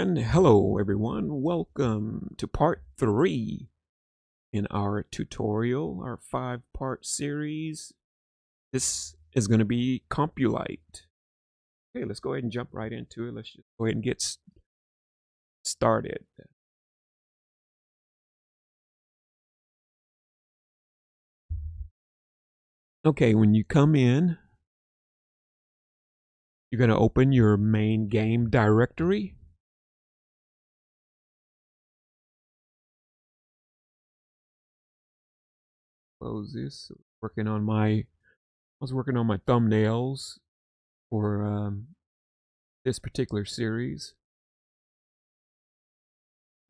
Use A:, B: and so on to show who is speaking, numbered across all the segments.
A: And hello everyone, welcome to part 3 in our tutorial, our 5-part series. This is going to be COMPULITE. Okay, let's go ahead and jump right into it. Let's just go ahead and get started. Okay, when you come in, you're going to open your main game directory. Close this. I was working on my thumbnails for this particular series.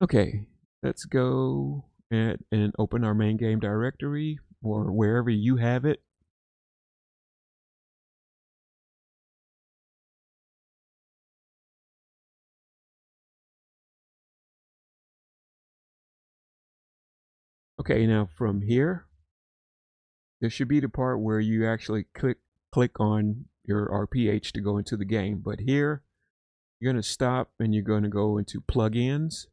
A: Okay, let's go and open our main game directory or wherever you have it. Okay, now from here, this should be the part where you actually click on your RPH to go into the game. But here, you're going to stop and you're going to go into plugins.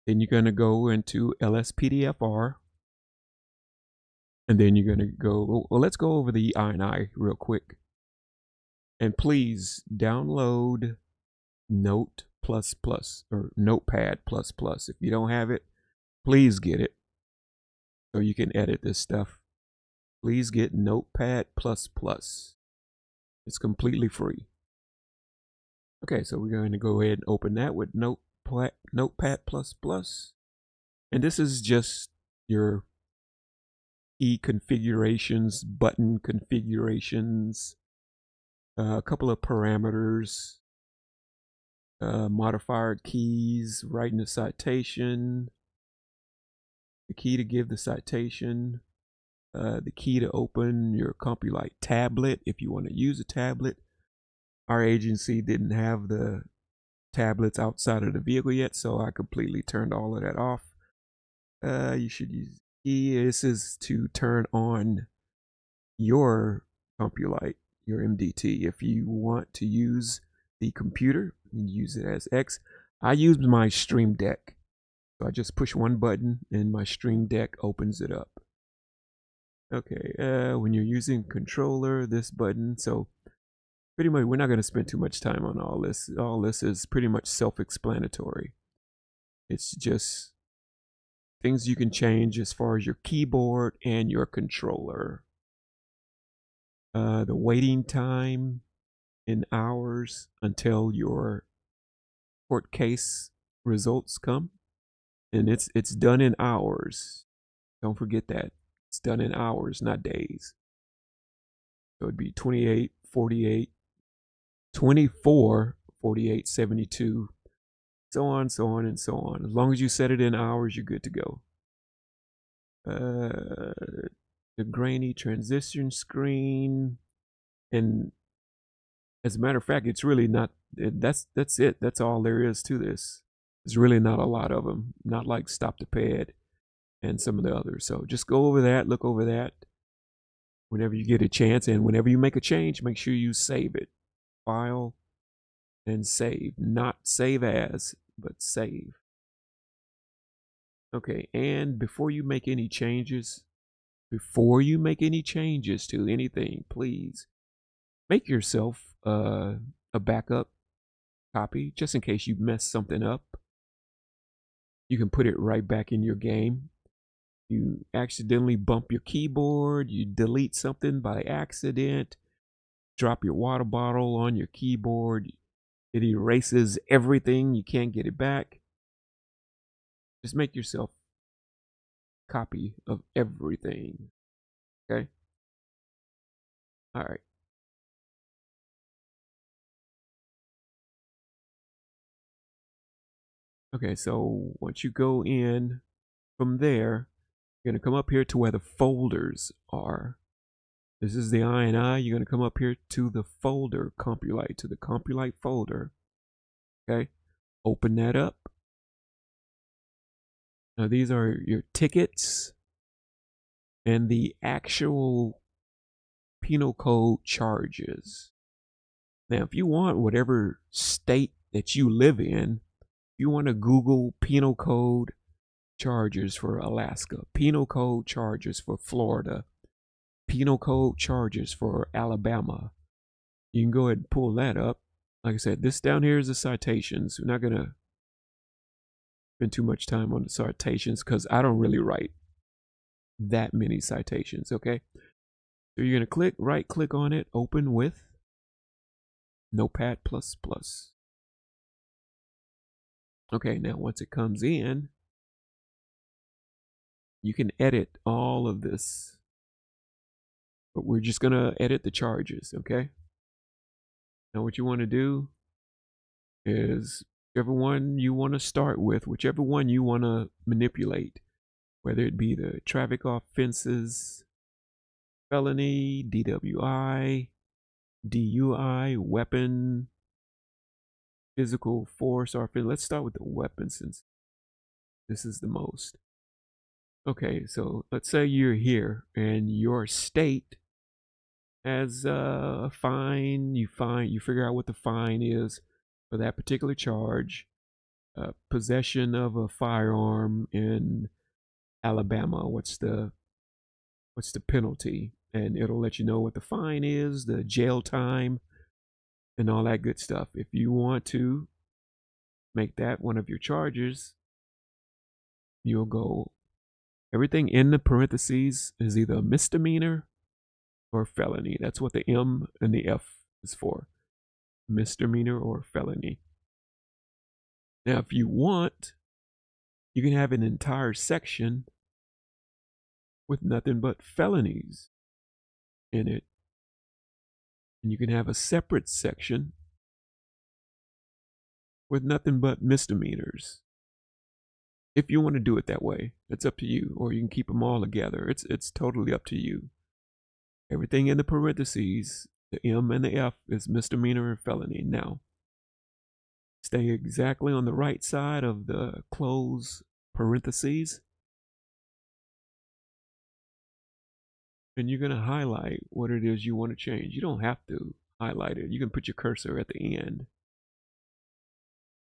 A: Then you're going to go into LSPDFR. And then you're going to go, well, let's go over the INI real quick. And please download Note++ or Notepad++. If you don't have it, please get it so you can edit this stuff. Please get Notepad++. It's completely free. Okay, so we're going to go ahead and open that with Notepad++. And this is just your key configurations, button configurations, a couple of parameters, modifier keys, writing a citation, the key to give the citation, the key to open your COMPULITE tablet if you want to use a tablet. Our agency didn't have the tablets outside of the vehicle yet, so I completely turned all of that off. You should use key. This is to turn on your COMPULITE, your MDT. If you want to use the computer, you use it as X. I use my Stream Deck. So I just push one button and my Stream Deck opens it up. Okay, when you're using controller, this button, so pretty much we're not going to spend too much time on all this. All this is pretty much self-explanatory. It's just things you can change as far as your keyboard and your controller. The waiting time in hours until your court case results come. And it's done in hours. Don't forget that. It's done in hours, not days. So it'd be 28, 48, 24, 48, 72, so on, so on, and so on. As long as you set it in hours, you're good to go. The grainy transition screen. And as a matter of fact, it's really not, that's it. That's all there is to this. There's really not a lot of them, not like Stop the Pad and some of the others. So just go over that, look over that whenever you get a chance. And whenever you make a change, make sure you save it. File and save. Not save as, but save. Okay, and before you make any changes to anything, please make yourself a backup copy just in case you mess something up. You can put it right back in your game. You accidentally bump your keyboard, you delete something by accident, drop your water bottle on your keyboard, it erases everything, you can't get it back. Just make yourself a copy of everything. Okay? All right. Okay, so once you go in from there, you're going to come up here to where the folders are. This is the INI. You're going to come up here to the folder COMPULITE, to the COMPULITE folder. Okay, open that up. Now these are your tickets and the actual penal code charges. Now, if you want whatever state that you live in, you want to Google penal code charges for Alaska, penal code charges for Florida, penal code charges for Alabama, you can go ahead and pull that up. Like I said, this down here is the citations. We're not going to spend too much time on the citations because I don't really write that many citations, okay? So you're going to right click on it, open with Notepad++. Okay, now once it comes in, you can edit all of this, but we're just going to edit the charges, okay? Now what you want to do is whichever one you want to start with, whichever one you want to manipulate, whether it be the traffic offenses, felony, DWI, DUI, weapon, physical force, or let's start with the weapon since this is the most. Okay, so let's say you're here and your state has a fine. You figure out what the fine is for that particular charge. Possession of a firearm in Alabama. What's the penalty? And it'll let you know what the fine is, the jail time, and all that good stuff. If you want to make that one of your charges, you'll go, everything in the parentheses is either a misdemeanor or felony. That's what the M and the F is for, misdemeanor or felony. Now, if you want, you can have an entire section with nothing but felonies in it. And you can have a separate section with nothing but misdemeanors. If you want to do it that way, it's up to you. Or you can keep them all together. It's totally up to you. Everything in the parentheses, the M and the F, is misdemeanor and felony. Now, stay exactly on the right side of the close parentheses. And you're going to highlight what it is you want to change. You don't have to highlight it. You can put your cursor at the end.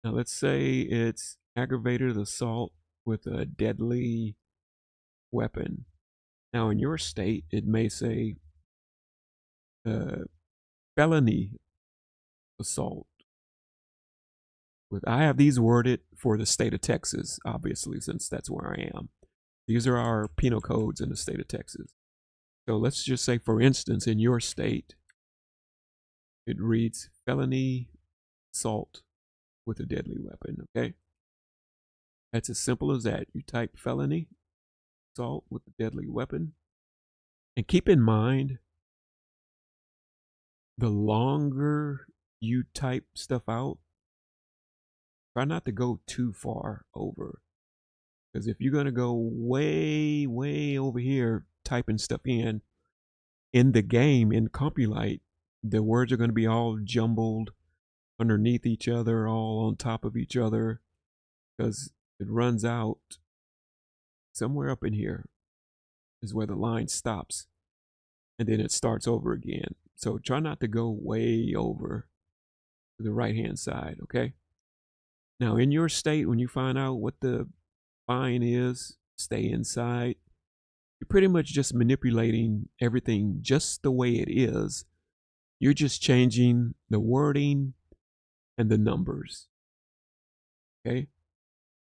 A: Now, let's say it's aggravated assault with a deadly weapon. Now, in your state, it may say felony assault. I have these worded for the state of Texas, obviously, since that's where I am. These are our penal codes in the state of Texas. So let's just say, for instance, in your state, it reads felony assault with a deadly weapon, okay? That's as simple as that. You type felony assault with a deadly weapon. And keep in mind, the longer you type stuff out, try not to go too far over. Because if you're going to go way, way over here typing stuff in the game, in COMPULITE, the words are going to be all jumbled underneath each other, all on top of each other, because it runs out somewhere up in here is where the line stops, and then it starts over again. So try not to go way over to the right hand side, okay? Now, in your state, when you find out what the fine is, stay inside. You're pretty much just manipulating everything just the way it is. You're just changing the wording and the numbers, okay?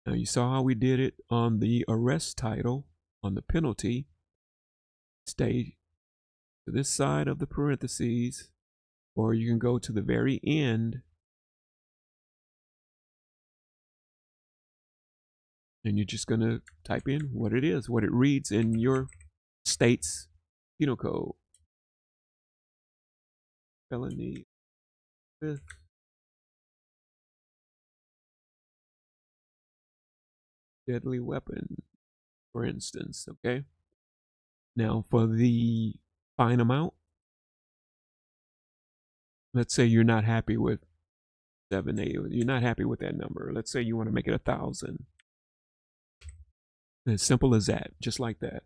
A: Now, you saw how we did it on the arrest title, on the penalty. Stay to this side of the parentheses, or you can go to the very end and you're just going to type in what it is, what it reads in your state's penal code. Felony with deadly weapon, for instance, okay? Now, for the fine amount, let's say you're not happy with 780. You're not happy with that number. Let's say you want to make it 1,000. As simple as that, just like that.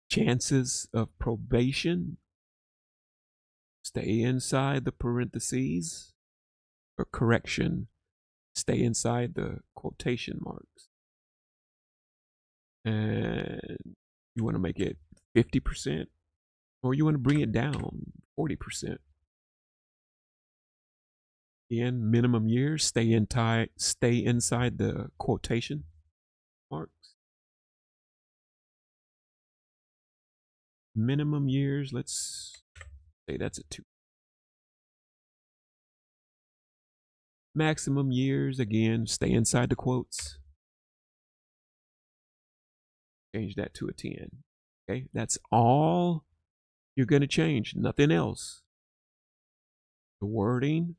A: Chances of probation, stay inside the parentheses. Or correction, stay inside the quotation marks. And you want to make it 50%, or you want to bring it down 40%. Again, minimum years, stay inside the quotation marks. Minimum years, let's say that's a 2. Maximum years, again, stay inside the quotes. Change that to a 10. Okay, that's all you're going to change, nothing else. The wording,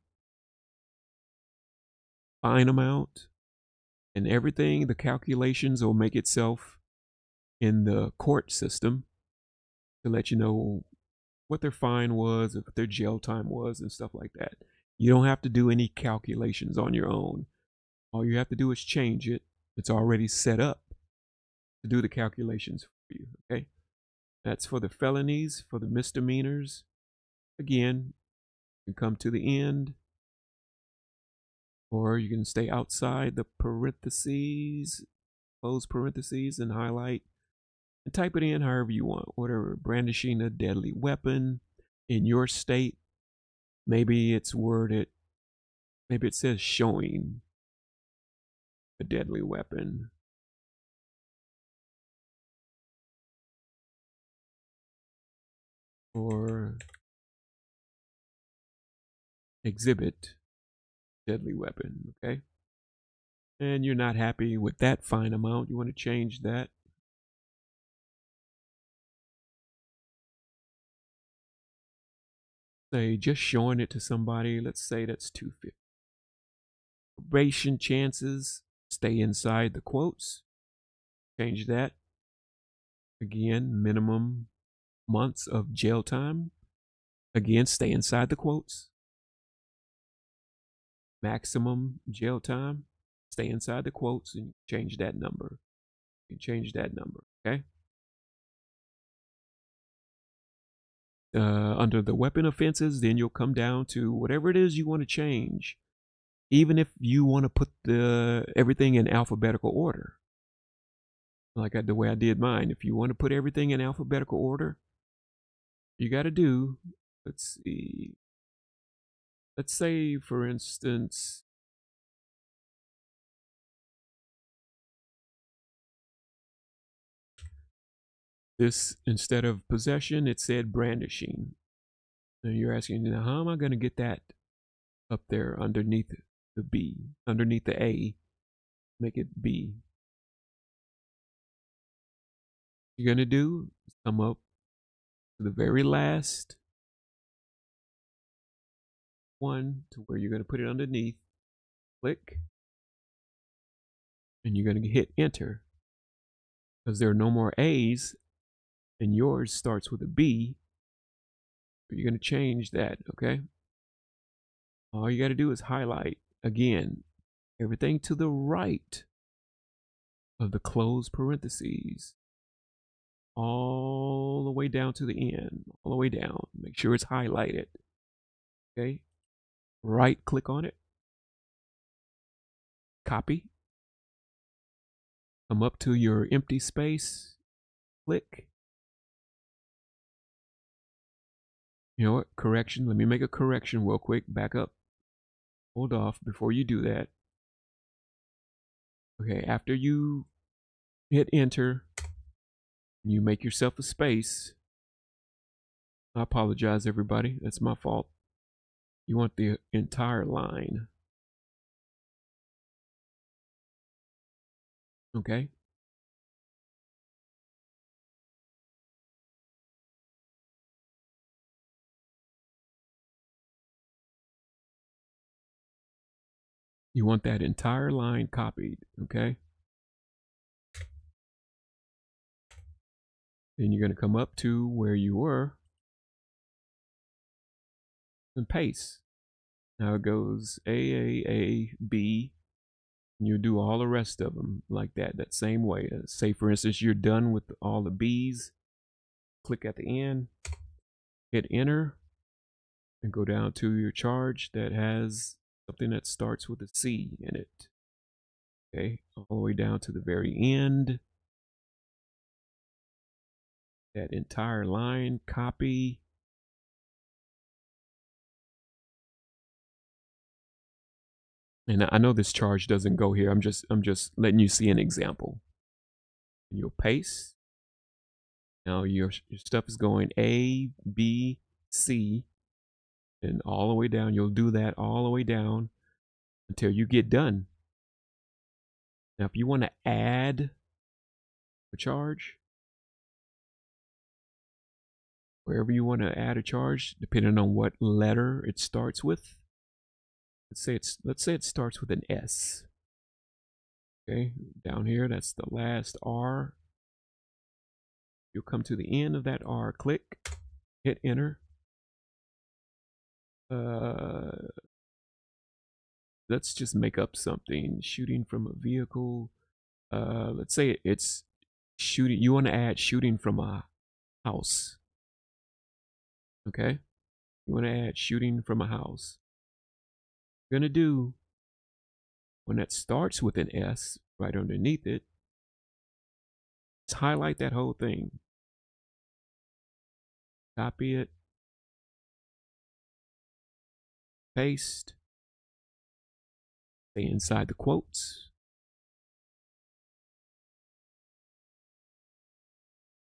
A: fine amount, and everything, the calculations will make itself in the court system to let you know what their fine was, what their jail time was, and stuff like that. You don't have to do any calculations on your own. All you have to do is change it. It's already set up to do the calculations for you, okay? That's for the felonies. For the misdemeanors, again, you can come to the end, or you can stay outside the parentheses, close parentheses, and highlight, and type it in however you want. Whatever, brandishing a deadly weapon in your state. Maybe it's worded, maybe it says showing a deadly weapon. Or exhibit deadly weapon, okay? And you're not happy with that fine amount, you want to change that. Say just showing it to somebody, let's say that's 250. Probation chances, stay inside the quotes. Change that. Again, minimum months of jail time. Again, stay inside the quotes. Maximum jail time, stay inside the quotes, and change that number. You change that number, okay? Under the weapon offenses, then you'll come down to whatever it is you want to change. Even if you want to put everything in alphabetical order, like the way I did mine. If you want to put everything in alphabetical order, you got to do, let's see, let's say for instance, this, instead of possession, it said brandishing. And you're asking, now how am I going to get that up there underneath the B, underneath the A, make it B? You're going to do is come up to the very last one to where you're going to put it underneath, click, and you're going to hit enter, because there are no more A's and yours starts with a B. You're going to change that, okay? All you got to do is highlight again everything to the right of the closed parentheses, all the way down to the end, all the way down. Make sure it's highlighted, okay? Right click on it, copy, come up to your empty space, click. You know what, correction, let me make a correction real quick, back up, hold off before you do that. Okay, after you hit enter, you make yourself a space. I apologize, everybody, that's my fault. You want the entire line. Okay. You want that entire line copied, okay? Then you're going to come up to where you were and paste. Now it goes A, B, and you do all the rest of them like that same way. Say, for instance, you're done with all the B's. Click at the end, hit enter, and go down to your charge that has something that starts with a C in it. Okay, all the way down to the very end. That entire line, copy. And I know this charge doesn't go here. I'm just letting you see an example. And you'll paste. Now your stuff is going A, B, C, and all the way down. You'll do that all the way down until you get done. Now, if you want to add a charge, wherever you want to add a charge, depending on what letter it starts with. Let's say it starts with an S. Okay, down here, that's the last R. You'll come to the end of that R, click, hit enter. Let's just make up something. Shooting from a vehicle. Let's say it's shooting. You want to add shooting from a house. Okay, you want to add shooting from a house. You're gonna do, when that starts with an S right underneath it, just highlight that whole thing. Copy it. Paste. Stay inside the quotes.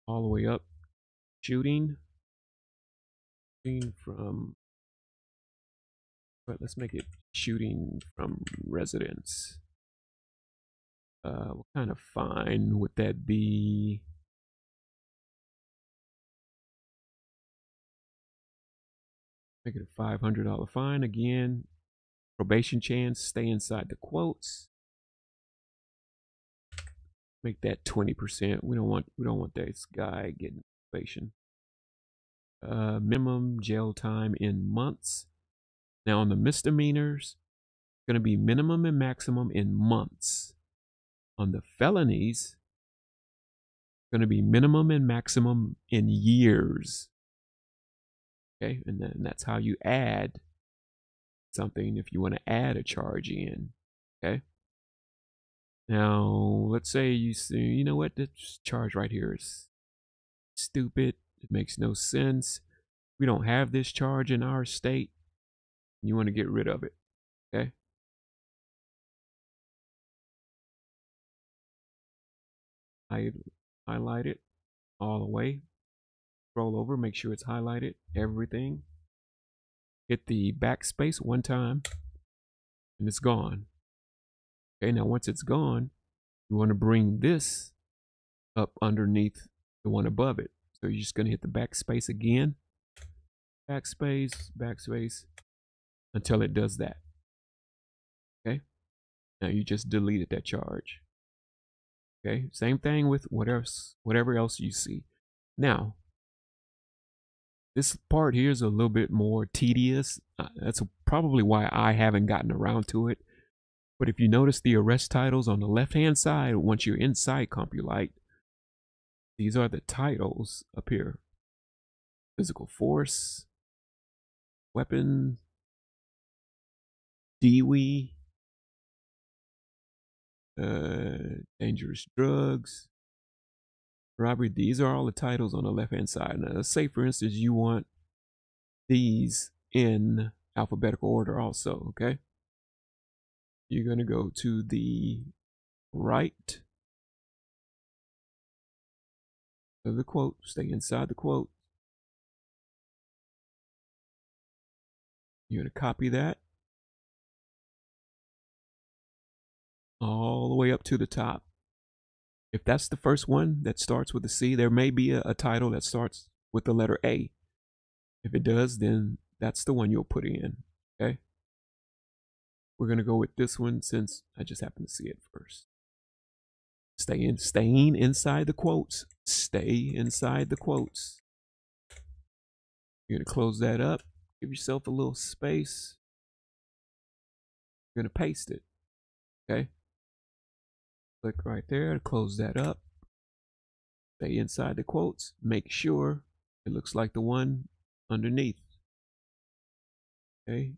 A: All the way up. Shooting from, but let's make it shooting from residence. What kind of fine would that be? Make it a $500 fine again. Probation chance, stay inside the quotes. Make that 20%. We don't want this guy getting probation. Minimum jail time in months. Now on the misdemeanors, it's going to be minimum and maximum in months. On the felonies, it's going to be minimum and maximum in years. Okay, and then that's how you add something if you want to add a charge in. Okay. Now, let's say you say, you know what, this charge right here is stupid. It makes no sense. We don't have this charge in our state. You want to get rid of it. Okay. I highlight it all the way. Scroll over, make sure it's highlighted, everything. Hit the backspace one time, and it's gone. Okay, now once it's gone, you want to bring this up underneath the one above it. So you're just going to hit the backspace again. Backspace, backspace, until it does that. Okay, now you just deleted that charge. Okay, same thing with whatever else you see. Now, this part here is a little bit more tedious. That's probably why I haven't gotten around to it. But if you notice the arrest titles on the left-hand side, once you're inside COMPULITE, these are the titles up here. Physical force, weapon, DWI, dangerous drugs, robbery. These are all the titles on the left-hand side. Now, let's say, for instance, you want these in alphabetical order also, okay? You're going to go to the right of the quote, stay inside the quote. You're going to copy that all the way up to the top. If that's the first one that starts with a C, there may be a title that starts with the letter A. If it does, then that's the one you'll put in, okay? We're going to go with this one since I just happen to see it first. Staying inside the quotes. Stay inside the quotes. You're going to close that up. Give yourself a little space. You're going to paste it, okay? Click right there to close that up. Stay inside the quotes. Make sure it looks like the one underneath. Okay.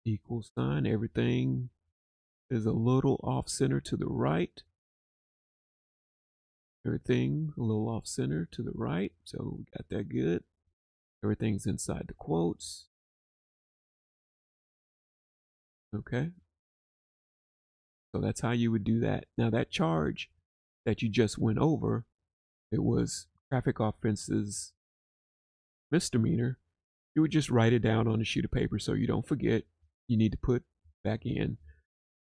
A: equal sign. Everything is a little off center to the right. Everything a little off center to the right. So we got that good. Everything's inside the quotes. Okay. So that's how you would do that. Now that charge that you just went over, it was traffic offenses misdemeanor. You would just write it down on a sheet of paper so you don't forget. You need to put back in.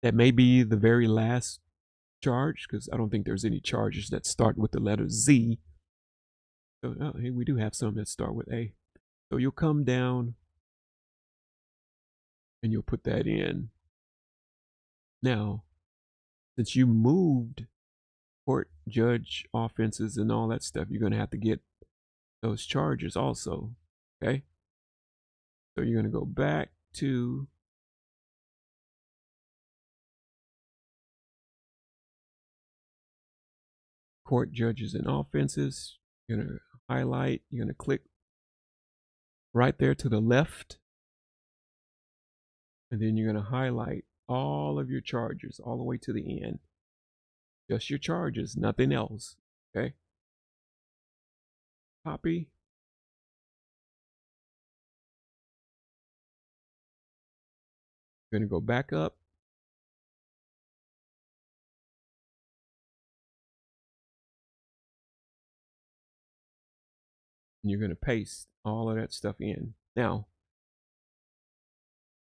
A: That may be the very last charge, because I don't think there's any charges that start with the letter Z. So hey, we do have some that start with A. So you'll come down and you'll put that in. Now, since you moved court, judge, offenses, and all that stuff, you're going to have to get those charges also. Okay. So you're going to go back to court, judges, and offenses. You're going to highlight, you're going to click right there to the left. And then you're going to highlight all of your charges all the way to the end. Just your charges, nothing else. Okay. Copy. You're going to go back up. And you're going to paste all of that stuff in. Now,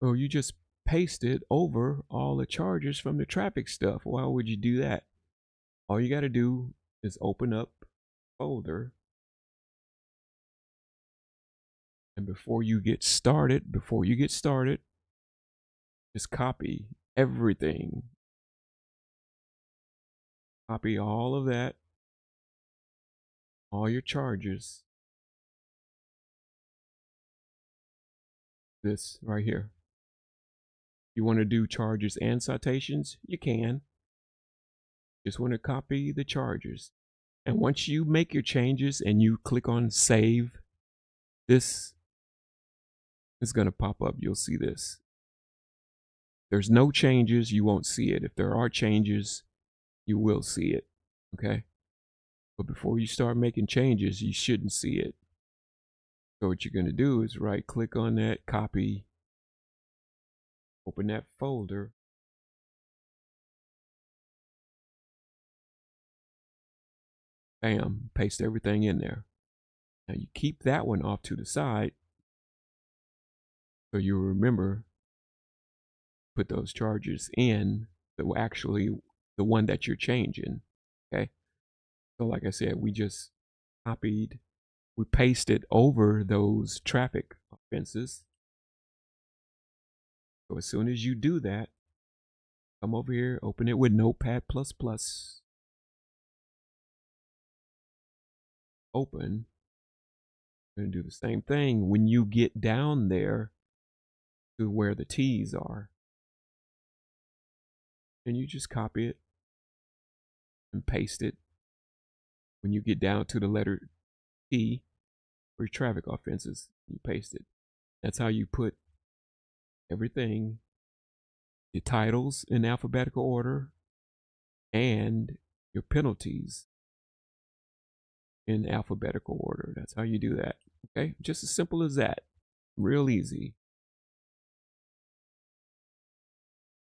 A: you just pasted over all the charges from the traffic stuff. Why would you do that? All you got to do is open up a folder. And before you get started, just copy everything. Copy all of that, all your charges. This right here. You want to do charges and citations? You can. Just want to copy the charges. And once you make your changes and you click on save, this is going to pop up. You'll see this. There's no changes, you won't see it. If there are changes, you will see it. Okay. But before you start making changes, you shouldn't see it. So what you're going to do is right click on that, copy, open that folder. Bam, paste everything in there. Now you keep that one off to the side so you'll remember put those charges in actually the one that you're changing. Okay. So like I said, we just copied, we pasted over those traffic offenses. So as soon as you do that, come over here, open it with Notepad++. Open. I'm going to do the same thing when you get down there to where the T's are. And you just copy it and paste it. When you get down to the letter T for your traffic offenses, you paste it. That's how you put everything, the titles in alphabetical order and your penalties in alphabetical order. That's how you do that. Okay, just as simple as that. Real easy.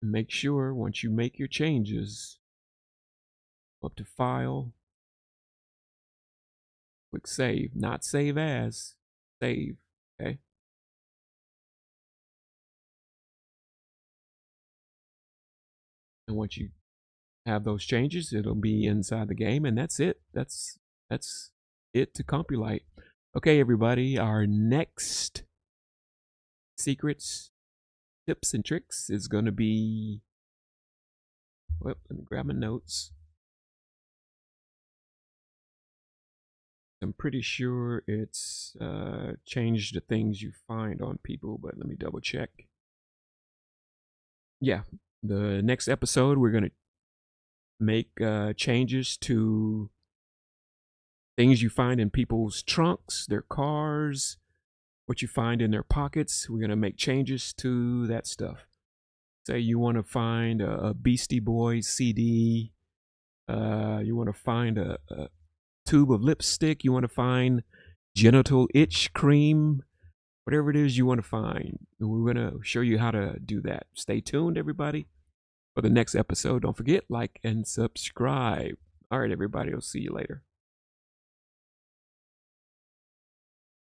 A: And make sure once you make your changes, up to File, click Save. Not Save As, Save. Okay. And once you have those changes, it'll be inside the game, and that's it. That's it to COMPULITE. Okay, everybody, our next secrets, tips, and tricks is going to be, well, let me grab my notes. I'm pretty sure it's changed the things you find on people, but let me double check. Yeah, the next episode, we're going to make changes to things you find in people's trunks, their cars, what you find in their pockets. We're going to make changes to that stuff. Say you want to find a Beastie Boys CD. You want to find a tube of lipstick. You want to find genital itch cream. Whatever it is you want to find. We're going to show you how to do that. Stay tuned, everybody, for the next episode. Don't forget, like and subscribe. All right, everybody. I'll see you later.